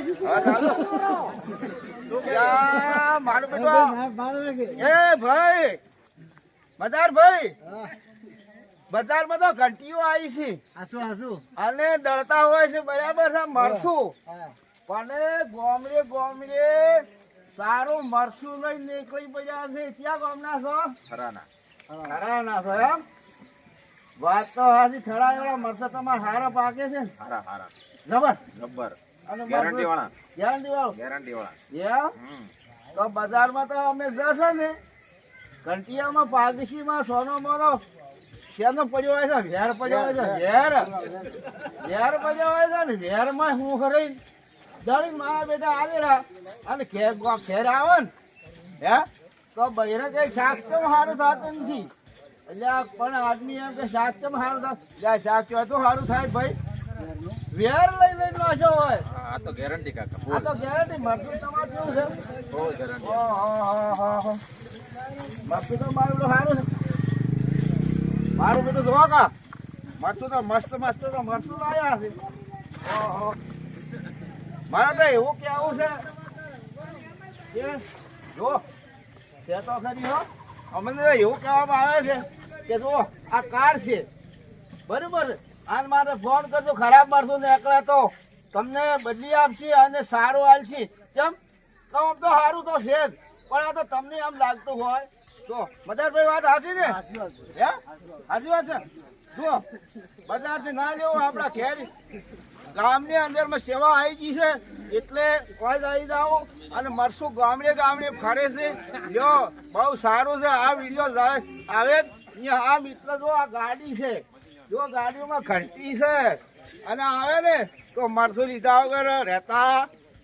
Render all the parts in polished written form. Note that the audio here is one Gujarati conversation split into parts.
હા ચાલો મારું બેટો એ ભાઈ ભાઈ બજારમાં તો ઘંટીઓ આવી છે અને દળતા હોય છે બરાબર છે મરસું પણ ગોમડે સારું મરસું લઈ નીકળી પડ્યા છે ક્યાં ગામના છો થરાના છો એમ વાત તો હાજી થરા એવડા મરસા તમારે હારા પાકે છે ને જબર અને ગેરંટી વાળા તો બજારમાં તો અમે જશે ને ઘંટિયામાં પાગીસીમાં સોનો મોનો શેનો પડ્યો હોય છે વેર પડ્યો હોય છે વેર પડ્યો હોય છે ને વેરમાં હું ખરી દળી મારા બેટા આવેલા અને ઘેર આવે ને હે તો બહેરે કઈ શાક કેમ સારું થતું નથી એટલે પણ આદમી એમ કે શાક કેમ સારું થાય શાક કહેવાય તો સારું થાય ભાઈ વેર લઈ નાશો હોય આ તો ગેરંટી કાકા આ તો ગેરંટી મરચું તમારે કેવું છે બહુ ગેરંટી મરચું તો મારું તો સારું છે મારું બેટું જોવા કા મરચું તો મસ્ત તો મરચું લાયા છે મારે તો એવું કેવું છે કે જો તે તો ખરી હો અમને એવું કહેવામાં આવે છે કે જો આ કાર છે બરોબર આને મારે ફોન કરજો ખરાબ મરચું નીકળે તો તમને બદલી આપશે અને સારું હાલશે કેમ તો આમ તો સારું તો છે જ પણ આ તો તમને એમ લાગતું હોય તો મદારભાઈ વાત સાચી ને હે સાચી વાત છે જો બજારથી ના લેવું આપણા ઘેર ગામની અંદરમાં સેવા આવી ગઈ છે એટલે કોઈ આવી જાઓ અને મરસું ગામડે ફરે છે લ્યો બહુ સારું છે આ વિડીયો આવે અહીંયા આ મિત્ર જો આ ગાડી છે જો ગાડીમાં ઘંટી છે અને આવે ને તો મરસું લીધા વગર રહેતા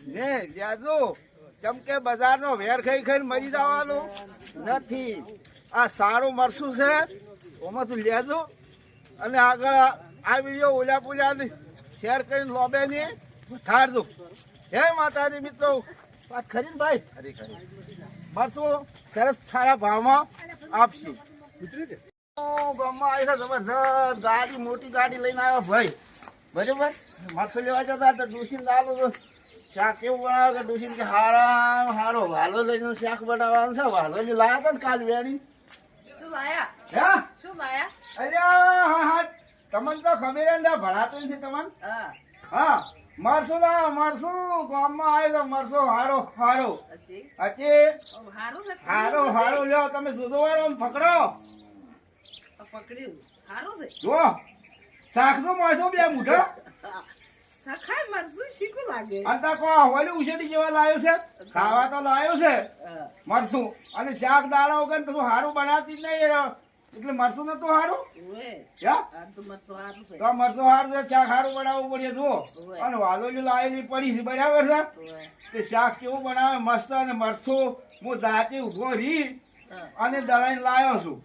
ને લેજો કેમ કે બજારનો વેર ખાઈને મરી જવાનું નથી આ સારું મરસું છે એમાં તું લેજો અને આગળ આ વિડીયો ઓલા પુલ્યા શેર કરીને લોબે ને થારજો હે માતાજી મિત્રો વાત ખરી ને ભાઈ મરસું સરસ સારા ભાવમાં આપશે ગામમાં આવી છે જબરજસ્ત ગાડી મોટી ગાડી લઈને આવ્યો ભાઈ બરોબર મરસું લેવા જતા તો ડુસીને ચાલુ શાક કેવું બનાવે કે ડુસીને કે હારો વાલો લઈને શાક બનાવવાનું છે વાલો જે લાયા હતા ને કાલ વેણી અરે તમને તો ખબર ને ભણાતું નથી તમને હા મરસું ગામમાં આવ્યો તો મરસું હારો લ્યો તમે જુદો વાળો પકડો જો શાક નું મળશું બે મુઠો ઉછેડી જેવા લાવ્યો છે ખાવા તો લાવ્યો છે મરસું અને શાક દાડા વગર તો સારું બનાવતી જ નહીં એટલે મરસું નતું સારું તો મરસું સારું છે શાક સારું બનાવવું પડે જુઓ અને વાલોલી લાવેલી પડી છે બરાબર છે તે શાક કેવું બનાવે મસ્ત અને મરસું હું જાતે ઉભો રહી અને દળાઈને લાવ્યો છું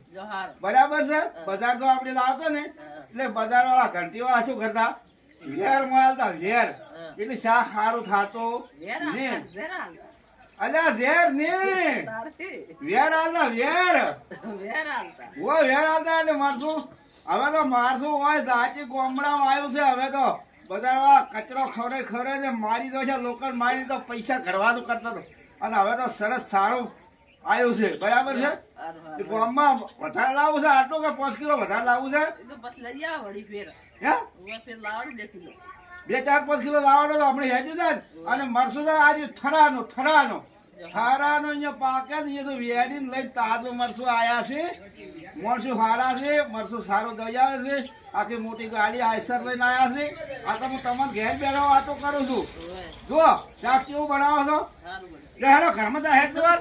બરાબર છે બજાર તો આપણે લાવતો ને એટલે બજાર વાળા ઘંટી વાળા શું કરતા વેર મળતા વેર એટલે શાક સારું થતો ને અલ્યા ઝેર ને વેર હાલતા વેર હાલતા એટલે મારશું હવે તો મારશું હોય જાતિ ગામડામાં આવ્યું છે હવે તો બધા વાળા કચરો ખવડે ને મારી દો છે લોકો મારી તો પૈસા ઘરવાનું કરતો હતો અને હવે તો સરસ સારું આવ્યું છે બરાબર છે ગામમાં વધારે લાવવું છે આટલું કે 5 કિલો વધારે લાવવું છે 2-4-5 કિલો લાવવાનો તો આપણે હેડ્યું છે અને મરસું છે આજે થરાનો અહીંયા પાકે ને એ તો વેડીને લઈ તાજું મરસું આયા છે મરસું સારા છે મરસું સારું દઈ આવે છે આખી મોટી ગાડી આઈસર લઈને આવ્યા છે આ તો હું તમને ઘેર બેઠો વાતો કરું છું જો શાક કેવું બનાવો છો હેલો ઘરમાં તો હેડ દેવા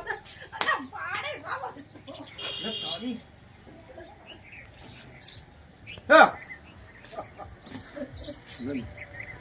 હા